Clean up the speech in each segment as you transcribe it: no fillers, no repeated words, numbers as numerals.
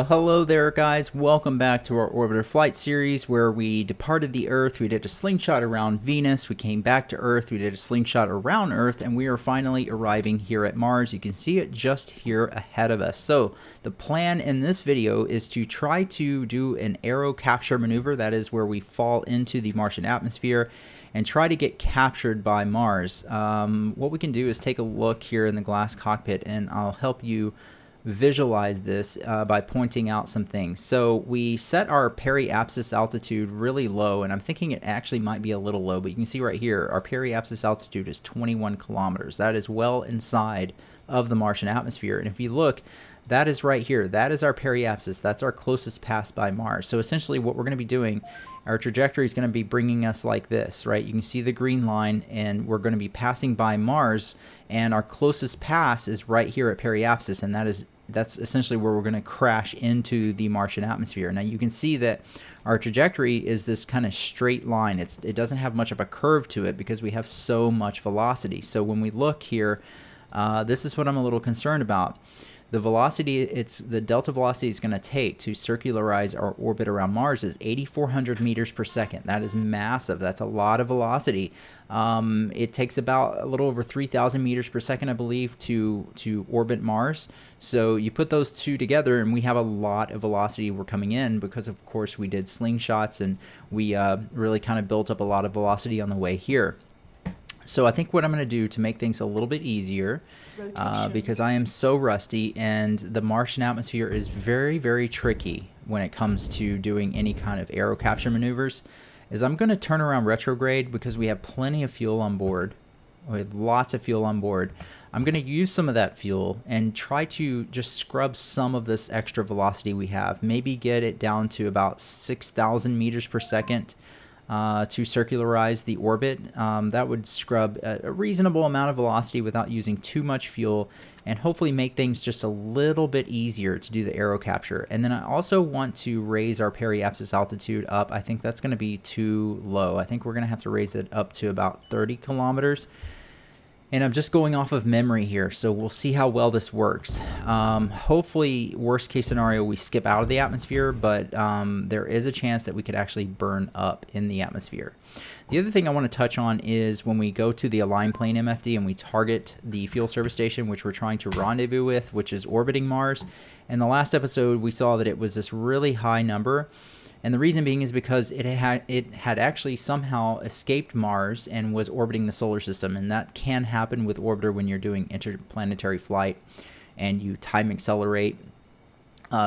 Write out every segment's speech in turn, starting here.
Well, hello there, guys. Welcome back to our Orbiter Flight series where we departed the Earth. We did a slingshot around Venus. We came back to Earth. We did a slingshot around Earth, and we are finally arriving here at Mars. You can see it just here ahead of us. So the plan in this video is to try to do an aerocapture maneuver. That is where we fall into the Martian atmosphere and try to get captured by Mars. What we can do is take a look here in the glass cockpit, and I'll help you visualize this by pointing out some things. So we set our periapsis altitude really low, and I'm thinking it actually might be a little low, but you can see right here our periapsis altitude is 21 kilometers. That is well inside of the Martian atmosphere, and if you look, that is right here. That is our periapsis. That's our closest pass by Mars. So essentially what we're going to be doing, our trajectory is going to be bringing us like this, right? You can see the green line, and we're going to be passing by Mars, and our closest pass is right here at periapsis, and that's essentially where we're going to crash into the Martian atmosphere. Now you can see that our trajectory is this kind of straight line. It doesn't have much of a curve to it because we have so much velocity. So when we look here, this is what I'm a little concerned about. The velocity, the delta velocity it's going to take to circularize our orbit around Mars is 8,400 meters per second. That is massive. That's a lot of velocity. It takes about a little over 3,000 meters per second, I believe, to orbit Mars. So you put those two together, and we have a lot of velocity we're coming in because, of course, we did slingshots, and we really kind of built up a lot of velocity on the way here. So I think what I'm going to do to make things a little bit easier, because I am so rusty and the Martian atmosphere is very, very tricky when it comes to doing any kind of aerocapture maneuvers, is I'm going to turn around retrograde because we have plenty of fuel on board. We have lots of fuel on board. I'm going to use some of that fuel and try to just scrub some of this extra velocity we have. Maybe get it down to about 6,000 meters per second. To circularize the orbit. That would scrub a reasonable amount of velocity without using too much fuel, and hopefully make things just a little bit easier to do the aerocapture. And then I also want to raise our periapsis altitude up. I think that's going to be too low. I think we're going to have to raise it up to about 30 kilometers. And I'm just going off of memory here, so we'll see how well this works. Hopefully, worst case scenario, we skip out of the atmosphere, but there is a chance that we could actually burn up in the atmosphere. The other thing I want to touch on is when we go to the Align Plane MFD and we target the fuel service station, which we're trying to rendezvous with, which is orbiting Mars. In the last episode, we saw that it was this really high number. And the reason being is because it had actually somehow escaped Mars and was orbiting the solar system. And that can happen with orbiter when you're doing interplanetary flight and you time accelerate.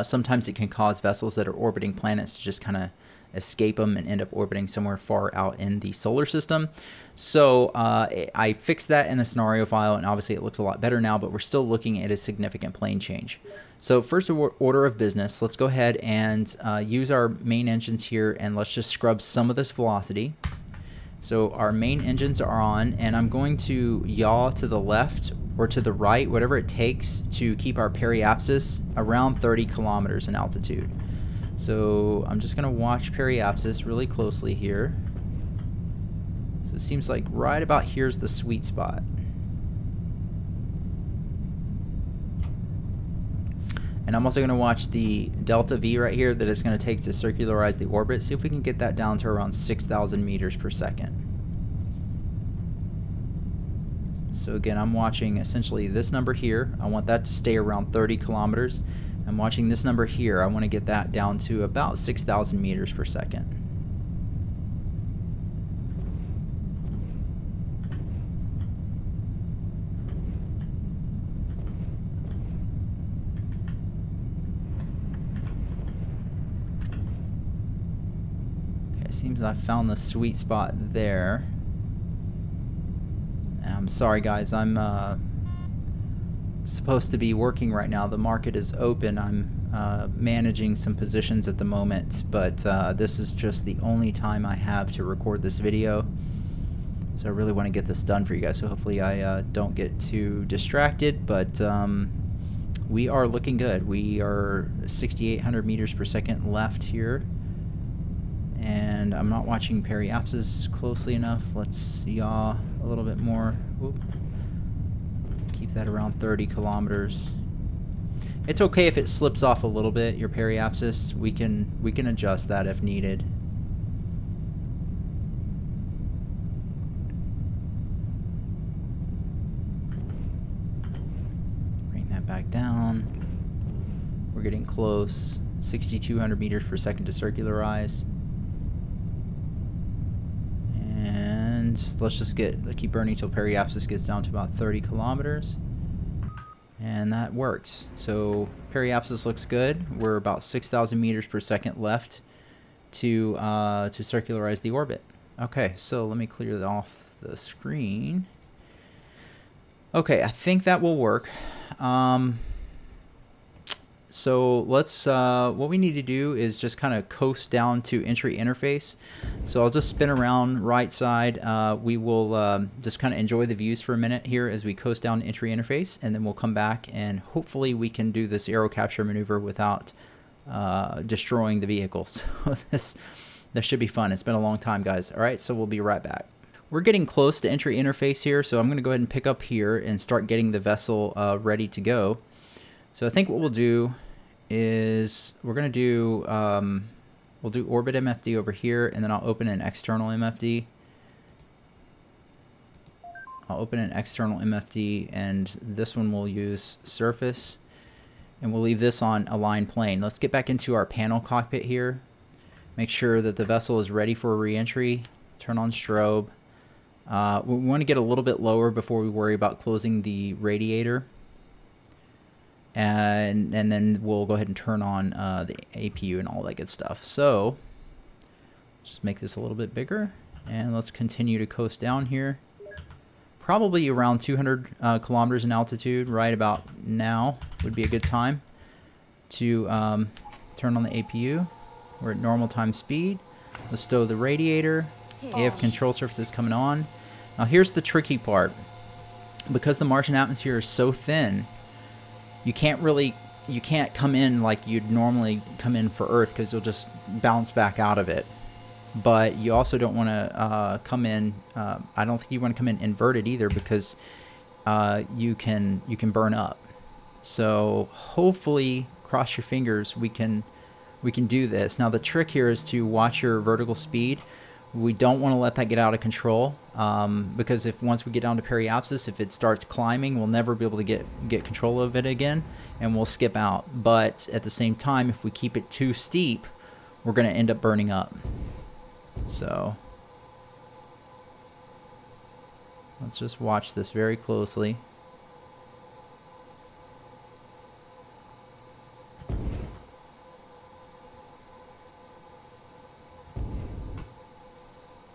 Sometimes it can cause vessels that are orbiting planets to just kind of escape them and end up orbiting somewhere far out in the solar system. So I fixed that in the scenario file, and obviously it looks a lot better now, but we're still looking at a significant plane change. So first order of business, let's go ahead and use our main engines here, and let's just scrub some of this velocity. So our main engines are on, and I'm going to yaw to the left or to the right, whatever it takes to keep our periapsis around 30 kilometers in altitude. So I'm just going to watch periapsis really closely here. So it seems like right about here's the sweet spot. And I'm also going to watch the delta V right here that it's going to take to circularize the orbit. See if we can get that down to around 6,000 meters per second. So again, I'm watching essentially this number here. I want that to stay around 30 kilometers. I'm watching this number here. I want to get that down to about 6,000 meters per second. Okay, seems I found the sweet spot there. I'm sorry guys, I'm supposed to be working right now. The market is open. I'm managing some positions at the moment, but this is just the only time I have to record this video. So I really want to get this done for you guys, so hopefully I don't get too distracted, but we are looking good. We are 6,800 meters per second left here, and I'm not watching periapsis closely enough. Let's yaw a little bit more. Whoop. Keep that around 30 kilometers. It's okay if it slips off a little bit, your periapsis. We can adjust that if needed. Bring that back down. We're getting close. 6,200 meters per second to circularize. And let's just keep burning till periapsis gets down to about 30 kilometers. And that works. So periapsis looks good. We're about 6,000 meters per second left to circularize the orbit. Okay, so let me clear off the screen. Okay, I think that will work. So let's, what we need to do is just kind of coast down to entry interface. So I'll just spin around right side. We will just kind of enjoy the views for a minute here as we coast down to entry interface, and then we'll come back and hopefully we can do this aerocapture maneuver without destroying the vehicle. So this should be fun. It's been a long time, guys. All right, so we'll be right back. We're getting close to entry interface here, so I'm going to go ahead and pick up here and start getting the vessel ready to go. So I think what we'll do is we're going to do, we'll do orbit MFD over here, and then I'll open an external MFD. I'll open an external MFD, and this one we'll use surface, and we'll leave this on align plane. Let's get back into our panel cockpit here. Make sure that the vessel is ready for re-entry. Turn on strobe. We want to get a little bit lower before we worry about closing the radiator. And then we'll go ahead and turn on the APU and all that good stuff. So just make this a little bit bigger, and let's continue to coast down here. Probably around 200 kilometers in altitude right about now would be a good time to turn on the APU. We're at normal time speed. Let's stow the radiator. AF control surface is coming on. Now here's the tricky part. Because the Martian atmosphere is so thin, you can't come in like you'd normally come in for Earth, because you'll just bounce back out of it. But you also don't want to come in, I don't think you want to come in inverted either, because you can burn up. So hopefully, cross your fingers, we can do this. Now the trick here is to watch your vertical speed. We don't want to let that get out of control, because once we get down to periapsis, if it starts climbing, we'll never be able to get control of it again, and we'll skip out. But at the same time, if we keep it too steep, we're going to end up burning up. So let's just watch this very closely.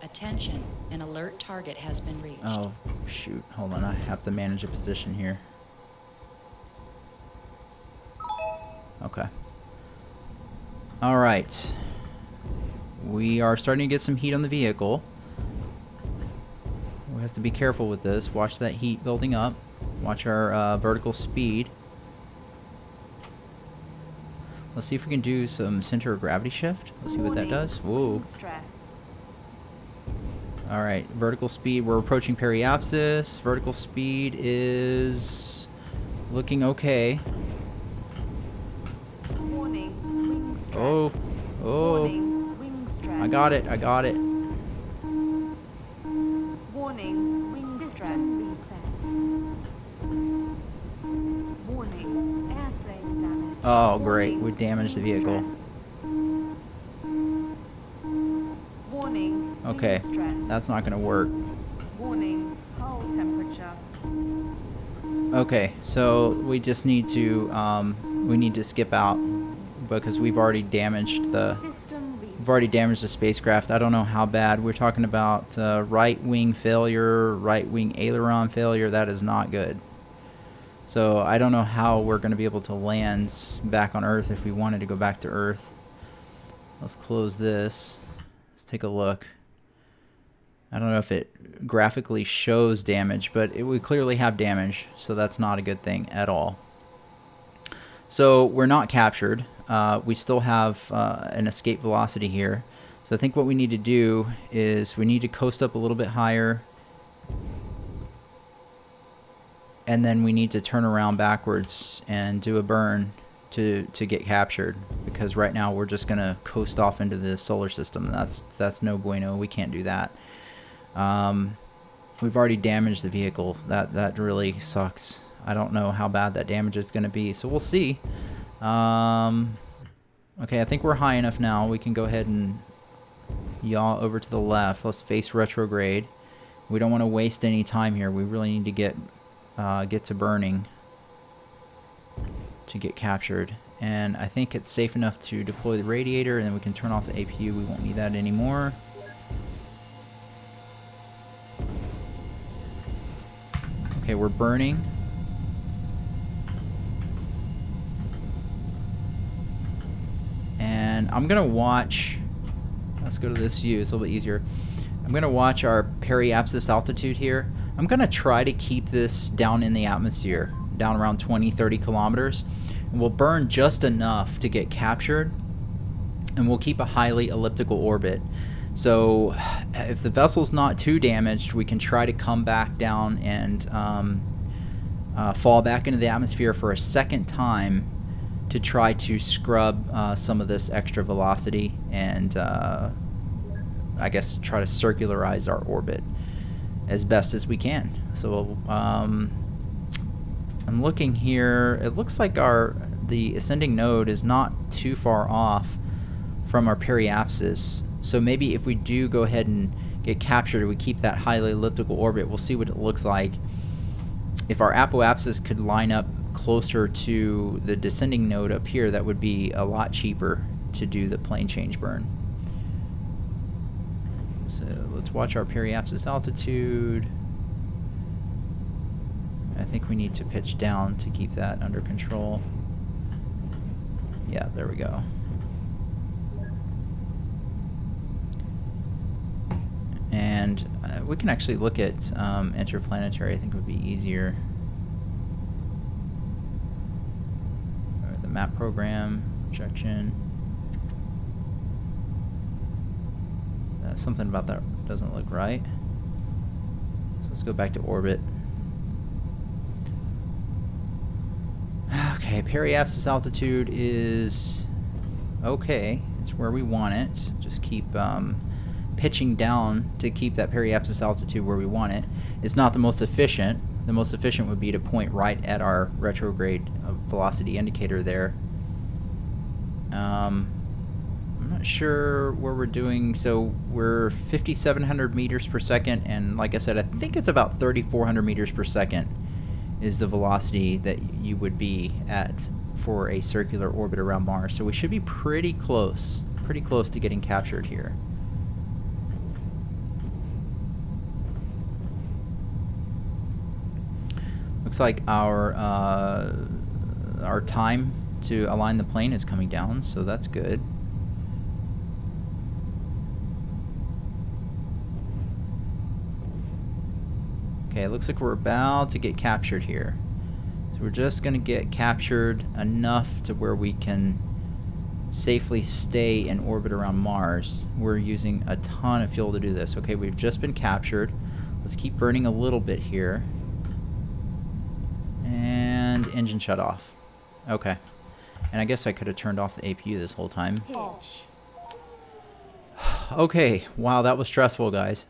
Attention, an alert target has been reached. Oh, shoot. Hold on. I have to manage a position here. Okay. All right. We are starting to get some heat on the vehicle. We have to be careful with this. Watch that heat building up. Watch our vertical speed. Let's see if we can do some center of gravity shift. Let's see what that does. Whoa. Stress. All right, vertical speed, we're approaching periapsis. Vertical speed is looking okay. Warning, wing stress. Oh. Warning, wing stress. I got it. Warning, wing System stress. reset. Warning, airframe damage. Oh, great. Warning, We damaged the wing vehicle. stress. Warning, Okay, wing stress. that's not going to work. Warning, hull temperature. Okay, so we just need to skip out because we've already damaged the System reset. We've already damaged the spacecraft. I don't know how bad. We're talking about right wing failure, right wing aileron failure. That is not good. So I don't know how we're going to be able to land back on Earth if we wanted to go back to Earth. Let's close this. Let's take a look. I don't know if it graphically shows damage, but we clearly have damage, so that's not a good thing at all. So we're not captured. We still have an escape velocity here. So I think what we need to do is we need to coast up a little bit higher, and then we need to turn around backwards and do a burn to get captured, because right now we're just gonna coast off into the solar system. That's no bueno. We can't do that. We've already damaged the vehicle. That really sucks. I don't know how bad that damage is gonna be, so we'll see. Okay, I think we're high enough now. We can go ahead and yaw over to the left. Let's face retrograde. We don't want to waste any time here. We really need to get to burning to get captured. And I think it's safe enough to deploy the radiator, and then we can turn off the APU. We won't need that anymore. Okay, we're burning. And I'm gonna watch, let's go to this view, it's a little bit easier. I'm gonna watch our periapsis altitude here. I'm gonna try to keep this down in the atmosphere, down around 20-30 kilometers. And we'll burn just enough to get captured, and we'll keep a highly elliptical orbit. So if the vessel's not too damaged, we can try to come back down and fall back into the atmosphere for a second time to try to scrub some of this extra velocity and I guess try to circularize our orbit as best as we can. So I'm looking here. It looks like the ascending node is not too far off from our periapsis. So maybe if we do go ahead and get captured, we keep that highly elliptical orbit. We'll see what it looks like. If our apoapsis could line up closer to the descending node up here, that would be a lot cheaper to do the plane change burn. So let's watch our periapsis altitude. I think we need to pitch down to keep that under control. Yeah, there we go. And we can actually look at interplanetary. I think would be easier. The map program, projection. Something about that doesn't look right. So let's go back to orbit. Okay, periapsis altitude is okay. It's where we want it. Just keep pitching down to keep that periapsis altitude where we want it. It's not the most efficient. The most efficient would be to point right at our retrograde velocity indicator there. I'm not sure where we're doing. So we're 5,700 meters per second, and like I said, I think it's about 3,400 meters per second is the velocity that you would be at for a circular orbit around Mars. So we should be pretty close to getting captured here. Looks like our time to align the plane is coming down, so that's good. Okay, it looks like we're about to get captured here. So we're just going to get captured enough to where we can safely stay in orbit around Mars. We're using a ton of fuel to do this. Okay, we've just been captured. Let's keep burning a little bit here. And engine shut off. Okay. And I guess I could have turned off the APU this whole time. Okay, wow, that was stressful, guys.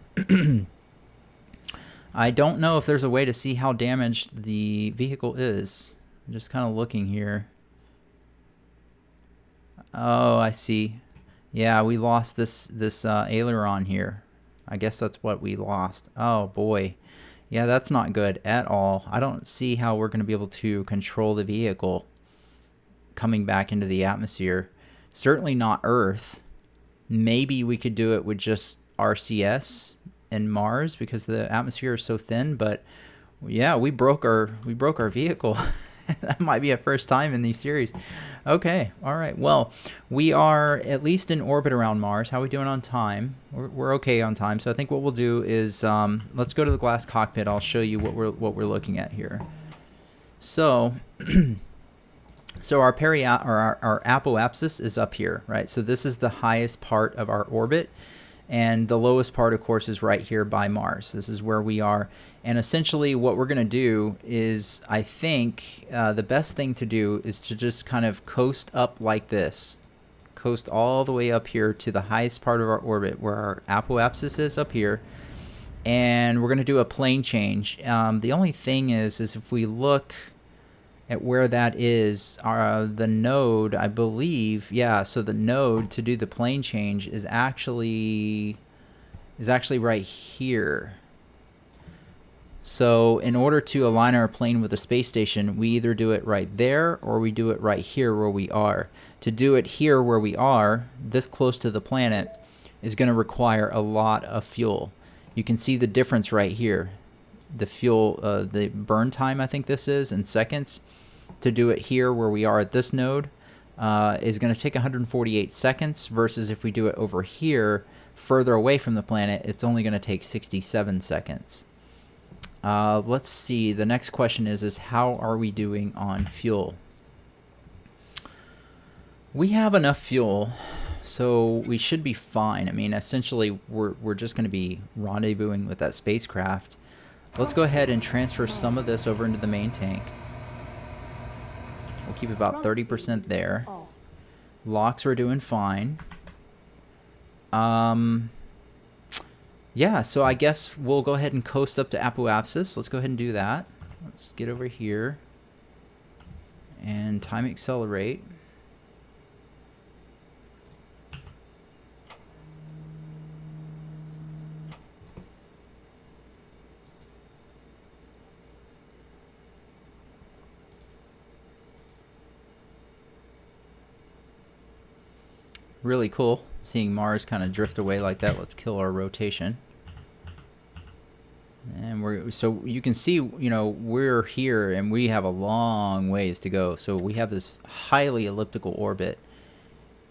I don't know if there's a way to see how damaged the vehicle is. I'm just kind of looking here. Oh, I see. Yeah, we lost this aileron here. I guess that's what we lost. Oh, boy. Yeah, that's not good at all. I don't see how we're going to be able to control the vehicle coming back into the atmosphere. Certainly not Earth. Maybe we could do it with just RCS and Mars because the atmosphere is so thin, but yeah, we broke our vehicle. That might be a first time in these series. Okay, all right. Well, we are at least in orbit around Mars. How are we doing on time? We're okay on time. So I think what we'll do is let's go to the glass cockpit. I'll show you what we're looking at here. So so our apoapsis is up here, right? So this is the highest part of our orbit. And the lowest part, of course, is right here by Mars. This is where we are. And essentially what we're going to do is, I think the best thing to do is to just kind of coast up like this. Coast all the way up here to the highest part of our orbit where our apoapsis is up here. And we're going to do a plane change. The only thing is if we look at where that is, the node, I believe, yeah, so the node to do the plane change is actually right here. So in order to align our plane with the space station, we either do it right there or we do it right here where we are. To do it here where we are, this close to the planet, is going to require a lot of fuel. You can see the difference right here. The fuel, the burn time, I think this is, in seconds. To do it here where we are at this node is going to take 148 seconds versus if we do it over here further away from the planet, it's only going to take 67 seconds. Let's see. The next question is how are we doing on fuel? We have enough fuel, so we should be fine. I mean, essentially, we're just going to be rendezvousing with that spacecraft. Let's go ahead and transfer some of this over into the main tank. We'll keep about 30% there. Locks are doing fine. Yeah, so I guess we'll go ahead and coast up to apoapsis. Let's go ahead and do that. Let's get over here and time accelerate. Really cool seeing Mars kind of drift away like that. Let's kill our rotation. And so you can see, you know, we're here and we have a long ways to go. So we have this highly elliptical orbit.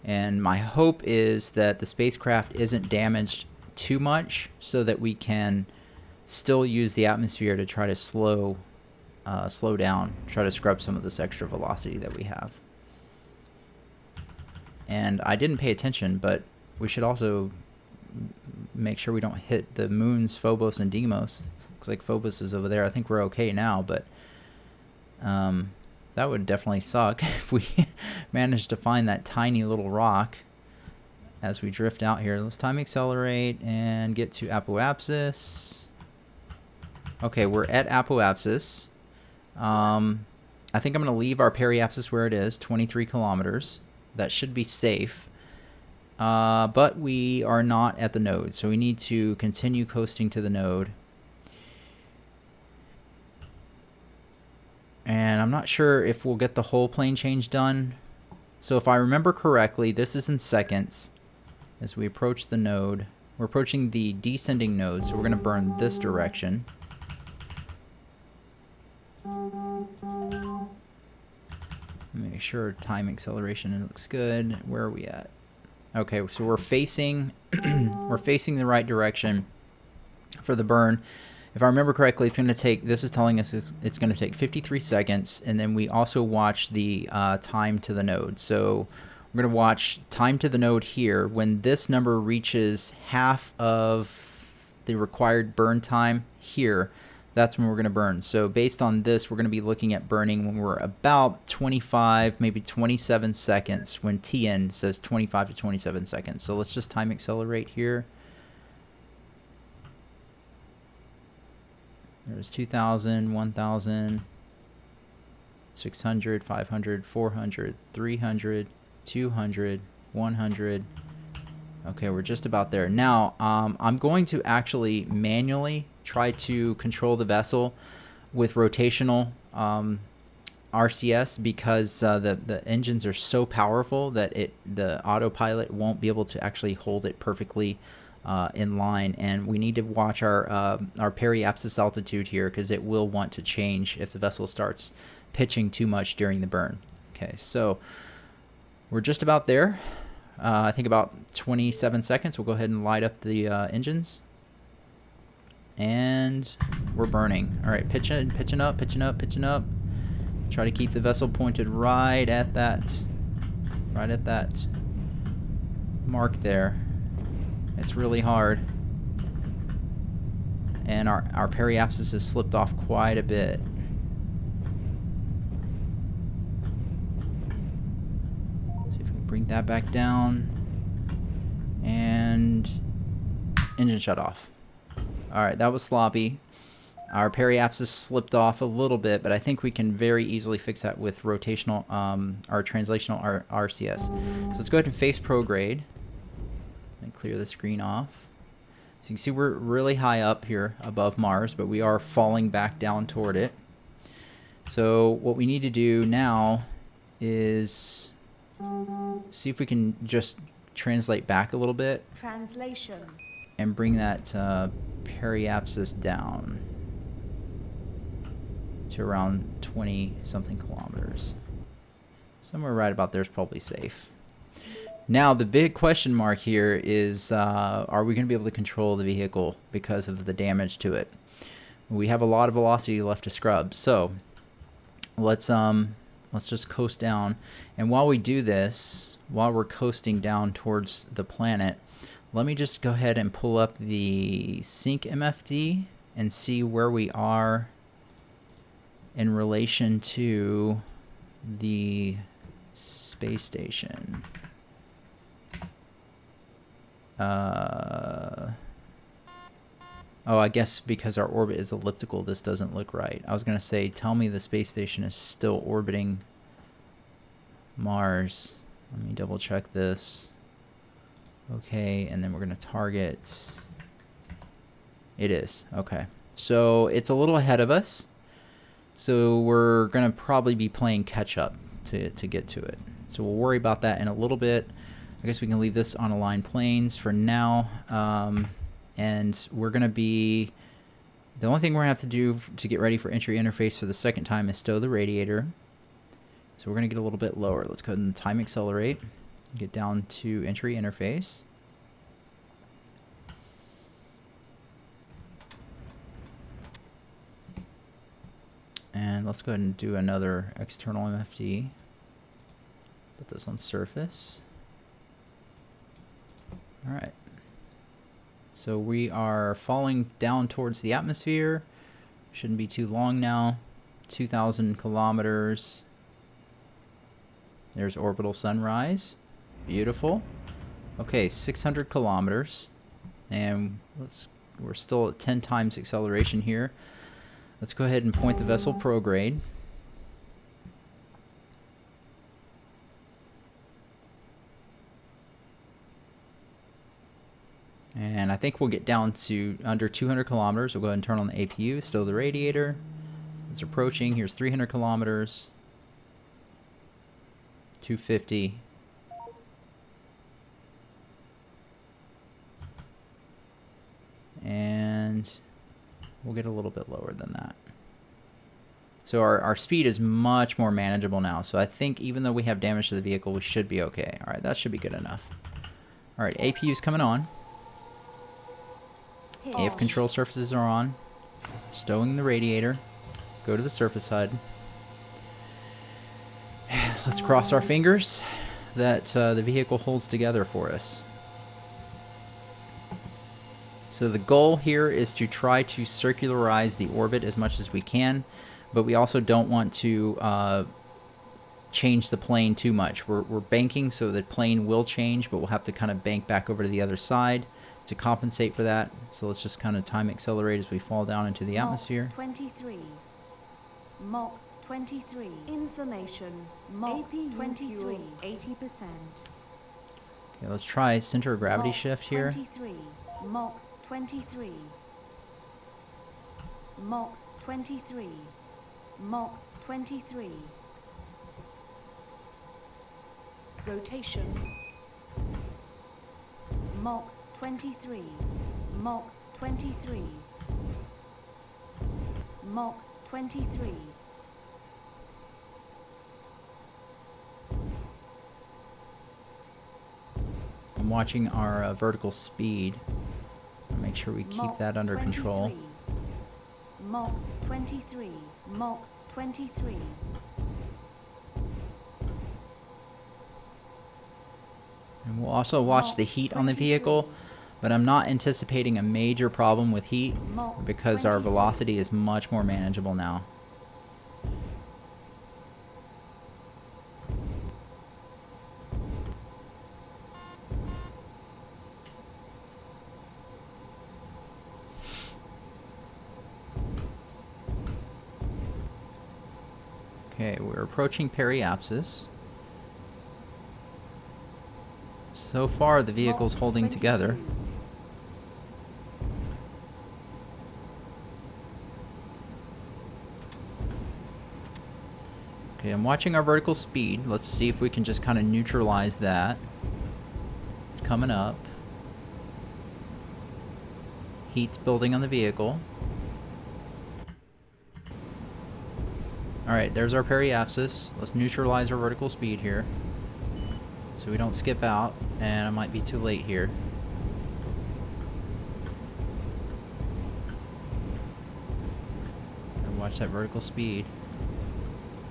And my hope is that the spacecraft isn't damaged too much so that we can still use the atmosphere to try to slow down, try to scrub some of this extra velocity that we have. And I didn't pay attention, but we should also make sure we don't hit the moons Phobos and Deimos. Looks like Phobos is over there. I think we're okay now, but that would definitely suck if we managed to find that tiny little rock as we drift out here. Let's time accelerate and get to apoapsis. Okay, we're at apoapsis. I think I'm going to leave our periapsis where it is, 23 kilometers. That should be safe, but we are not at the node, so we need to continue coasting to the node. And I'm not sure if we'll get the whole plane change done. So if I remember correctly, this is in seconds. As we approach the node, we're approaching the descending node, so we're going to burn this direction. Make sure time acceleration looks good. Where are we at? Okay, so we're facing we're facing the right direction for the burn. If I remember correctly, it's going to take, this is telling us it's going to take 53 seconds, and then we also watch the time to the node. So we're going to watch time to the node here. When this number reaches half of the required burn time here, that's when we're going to burn. So based on this, we're going to be looking at burning when we're about 25, maybe 27 seconds, when TN says 25 to 27 seconds. So let's just time accelerate here. There's 2,000, 1,000, 600, 500, 400, 300, 200, 100. Okay, we're just about there. Now, I'm going to actually manually try to control the vessel with rotational RCS because the engines are so powerful that the autopilot won't be able to actually hold it perfectly in line, and we need to watch our periapsis altitude here because it will want to change if the vessel starts pitching too much during the burn. Okay, so we're just about there. I think about 27 seconds. We'll go ahead and light up the engines. And we're burning. All right, pitching up. Try to keep the vessel pointed right at that mark there. It's really hard. And our periapsis has slipped off quite a bit. See if we can bring that back down. And engine shut off. Alright, that was sloppy. Our periapsis slipped off a little bit, but I think we can very easily fix that with rotational, our translational RCS. So let's go ahead and face prograde. And clear the screen off. So you can see we're really high up here above Mars, but we are falling back down toward it. So what we need to do now is see if we can just translate back a little bit. Translation. And bring that periapsis down to around 20 something kilometers. Somewhere right about there is probably safe. Now the big question mark here is are we going to be able to control the vehicle because of the damage to it? We have a lot of velocity left to scrub, so let's just coast down. And while we do this, while we're coasting down towards the planet, let me just go ahead and pull up the sync MFD and see where we are in relation to the space station. Oh, I guess because our orbit is elliptical, this doesn't look right. I was going to say, tell me the space station is still orbiting Mars. Let me double check this. Okay, and then we're going to target. It is. Okay. So it's a little ahead of us. So we're going to probably be playing catch up to get to it. So we'll worry about that in a little bit. I guess we can leave this on aligned planes for now. And we're going to be... The only thing we're going to have to do to get ready for entry interface for the second time is stow the radiator. So we're going to get a little bit lower. Let's go ahead and time accelerate. Get down to entry interface. And let's go ahead and do another external MFD. Put this on surface. All right. So we are falling down towards the atmosphere. Shouldn't be too long now. 2,000 kilometers. There's orbital sunrise. Beautiful. Okay, 600 kilometers. And we're still at 10 times acceleration here. Let's go ahead and point the vessel prograde. And I think we'll get down to under 200 kilometers. We'll go ahead and turn on the APU, stow the radiator. It's approaching. Here's 300 kilometers. 250. And we'll get a little bit lower than that. So our speed is much more manageable now. So I think even though we have damage to the vehicle, we should be okay. All right, that should be good enough. All right, APU's coming on. AF control surfaces are on. Stowing the radiator. Go to the surface HUD. Let's cross our fingers that the vehicle holds together for us. So the goal here is to try to circularize the orbit as much as we can, but we also don't want to change the plane too much. We're banking so the plane will change, but we'll have to kind of bank back over to the other side to compensate for that. So let's just kind of time accelerate as we fall down into the atmosphere. 23. Mach 23. Information. Mach 23. 80%. Okay, let's try center of gravity Mach shift here. 23. Mach 23. Mach 23. Mach 23. Rotation. Mach 23. Mach 23. Mach 23. I'm watching our vertical speed. Make sure we keep Mach that under 23. control. Mach 23. Mach 23. And we'll also watch the heat on the vehicle. but I'm not anticipating a major problem with heat Mach because our 23. velocity is much more manageable now. Okay, we're approaching periapsis. So far, the vehicle's Mach holding 22. together. Okay, I'm watching our vertical speed. Let's see if we can just kind of neutralize that. It's coming up. Heat's building on the vehicle. Alright, there's our periapsis. Let's neutralize our vertical speed here, so we don't skip out, and I might be too late here. And watch that vertical speed.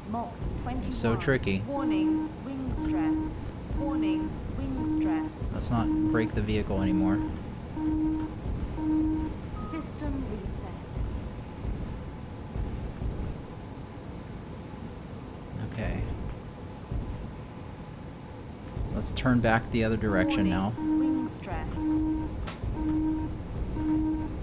Mach 21. So tricky. Warning, wing stress. Warning, wing stress. Let's not break the vehicle anymore. System reset. Okay. Let's turn back the other direction Warning, now. Wing stress.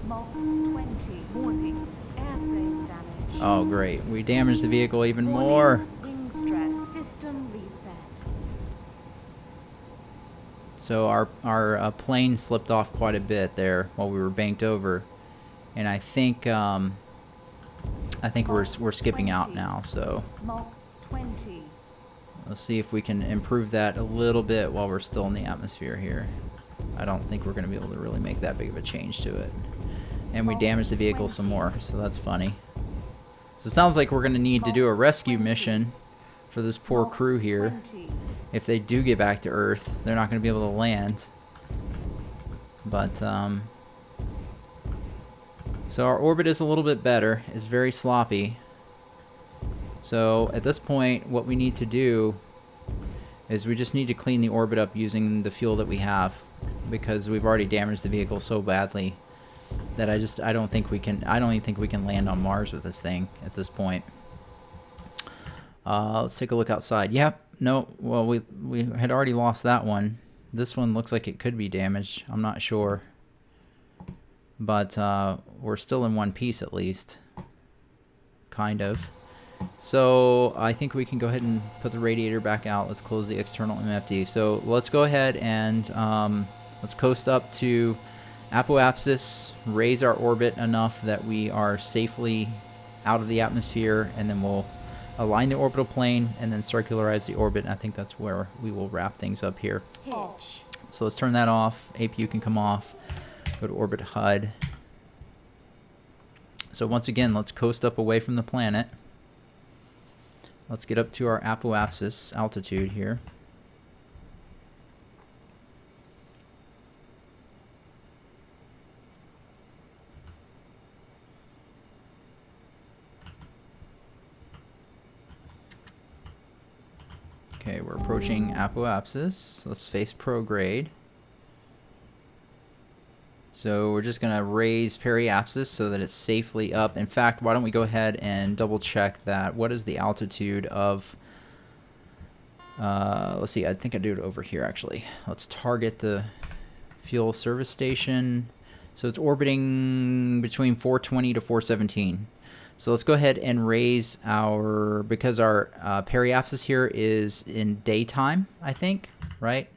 Mach 20. Warning, airframe damage. Oh, great. We damaged the vehicle even Warning, more. Wing stress. System reset. So our plane slipped off quite a bit there while we were banked over, and I think we're skipping out 20. now. So Mach 20. let's see if we can improve that a little bit while we're still in the atmosphere here. I don't think we're going to be able to really make that big of a change to it, and we damaged the vehicle some more, so that's funny. So it sounds like we're going to need to do a rescue mission for this poor Mach crew here. 20. If they do get back to Earth, they're not going to be able to land. But, so our orbit is a little bit better. It's very sloppy. So at this point, what we need to do is we just need to clean the orbit up using the fuel that we have, because we've already damaged the vehicle so badly that I don't even think we can land on Mars with this thing at this point. Let's take a look outside. Yep. No, well, we had already lost that one. This one looks like it could be damaged. I'm not sure. But we're still in one piece at least. Kind of. So I think we can go ahead and put the radiator back out. Let's close the external MFD. So let's go ahead and let's coast up to apoapsis, raise our orbit enough that we are safely out of the atmosphere, and then we'll align the orbital plane and then circularize the orbit. And I think that's where we will wrap things up here. Hitch. So let's turn that off. APU can come off. Go to orbit HUD. So once again, let's coast up away from the planet. Let's get up to our apoapsis altitude here. Okay, we're approaching apoapsis. Let's face prograde. So we're just going to raise periapsis so that it's safely up. In fact, why don't we go ahead and double check that. What is the altitude of... let's see, I think I do it over here actually. Let's target the fuel service station. So it's orbiting between 420 to 417. So let's go ahead and raise our... because our periapsis here is in daytime, I think, right?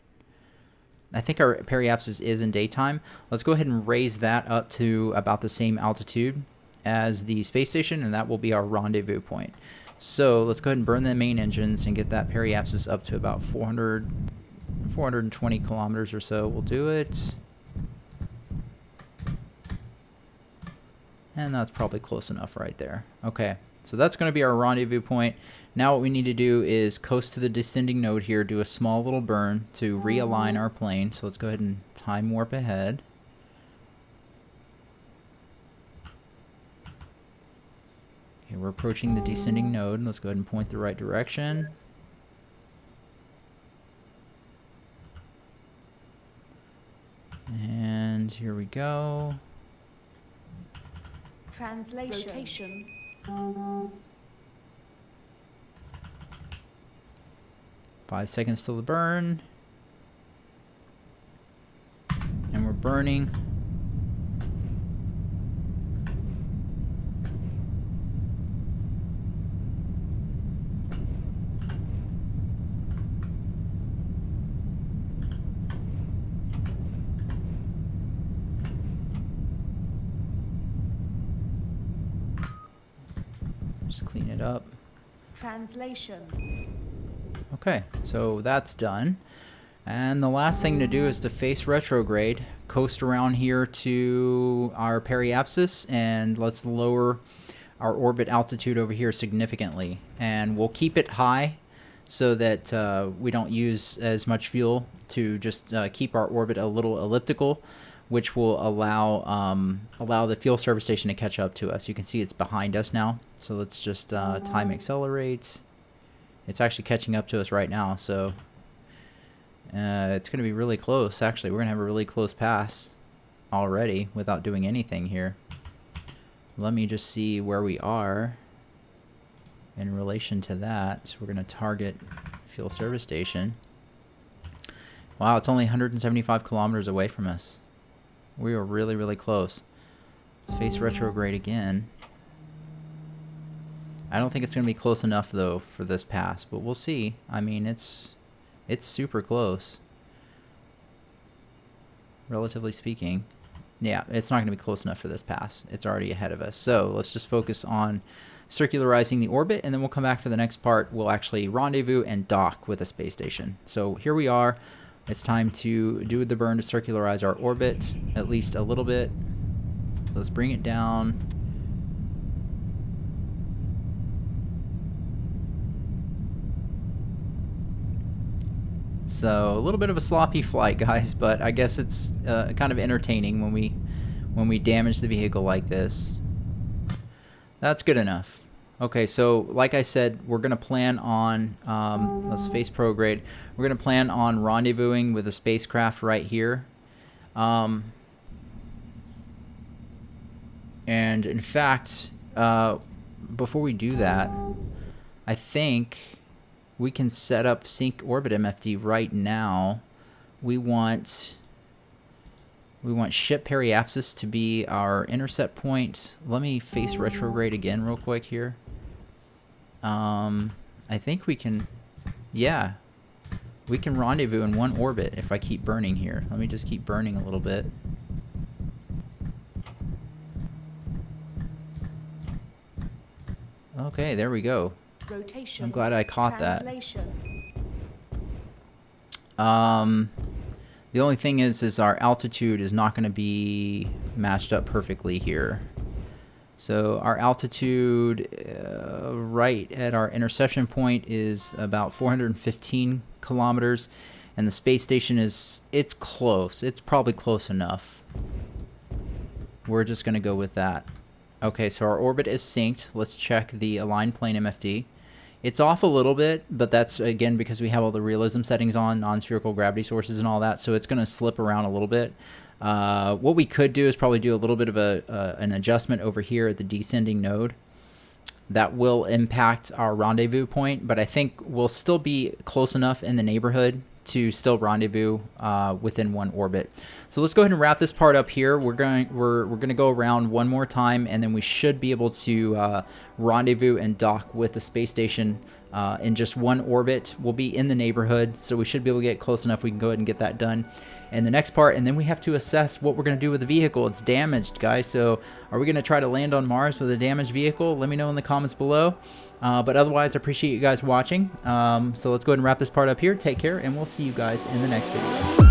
I think our periapsis is in daytime. Let's go ahead and raise that up to about the same altitude as the space station, and that will be our rendezvous point. So let's go ahead and burn the main engines and get that periapsis up to about 420 kilometers or so. We'll do it. And that's probably close enough right there. Okay, so that's going to be our rendezvous point. Now what we need to do is coast to the descending node here, do a small little burn to realign our plane. So let's go ahead and time warp ahead. Okay, we're approaching the descending node. Let's go ahead and point the right direction. And here we go. Translation. Rotation. 5 seconds till the burn. And we're burning. Just clean it up. Translation. Okay, so that's done. And the last thing to do is to face retrograde, coast around here to our periapsis, and let's lower our orbit altitude over here significantly. And we'll keep it high so that we don't use as much fuel to just keep our orbit a little elliptical, which will allow the fuel service station to catch up to us. You can see it's behind us now. So let's just time accelerate. It's actually catching up to us right now, so it's going to be really close. Actually, we're going to have a really close pass already without doing anything here. Let me just see where we are in relation to that. So we're going to target fuel service station. Wow, it's only 175 kilometers away from us. We are really, really close. Let's face retrograde again. I don't think it's going to be close enough, though, for this pass, but we'll see. I mean, it's super close, relatively speaking. Yeah, it's not going to be close enough for this pass. It's already ahead of us. So let's just focus on circularizing the orbit, and then we'll come back for the next part. We'll actually rendezvous and dock with a space station. So here we are. It's time to do the burn to circularize our orbit, at least a little bit. So let's bring it down. So a little bit of a sloppy flight, guys, but I guess it's kind of entertaining when we damage the vehicle like this. That's good enough. Okay, so like I said, we're gonna plan on let's face prograde. We're gonna plan on rendezvousing with a spacecraft right here, and in fact, before we do that, I think we can set up sync orbit MFD right now. We want ship periapsis to be our intercept point. Let me face retrograde again real quick here. I think we can, yeah, we can rendezvous in one orbit if I keep burning here. Let me just keep burning a little bit. Okay, there we go. Rotation. I'm glad I caught that. The only thing is our altitude is not going to be matched up perfectly here. So our altitude right at our interception point is about 415 kilometers, and the space station it's close. It's probably close enough. We're just going to go with that. Okay, so our orbit is synced. Let's check the aligned plane MFD. It's off a little bit, but that's, again, because we have all the realism settings on, non-spherical gravity sources and all that, so it's going to slip around a little bit. What we could do is probably do a little bit of an adjustment over here at the descending node. That will impact our rendezvous point, but I think we'll still be close enough in the neighborhood to still rendezvous within one orbit. So let's go ahead and wrap this part up here. We're gonna go around one more time, and then we should be able to rendezvous and dock with the space station in just one orbit. We'll be in the neighborhood, so we should be able to get close enough. We can go ahead and get that done in the next part, and then we have to assess what we're gonna do with the vehicle. It's damaged, guys. So are we gonna try to land on Mars with a damaged vehicle? Let me know in the comments below. But otherwise, I appreciate you guys watching. So let's go ahead and wrap this part up here. Take care, and we'll see you guys in the next video.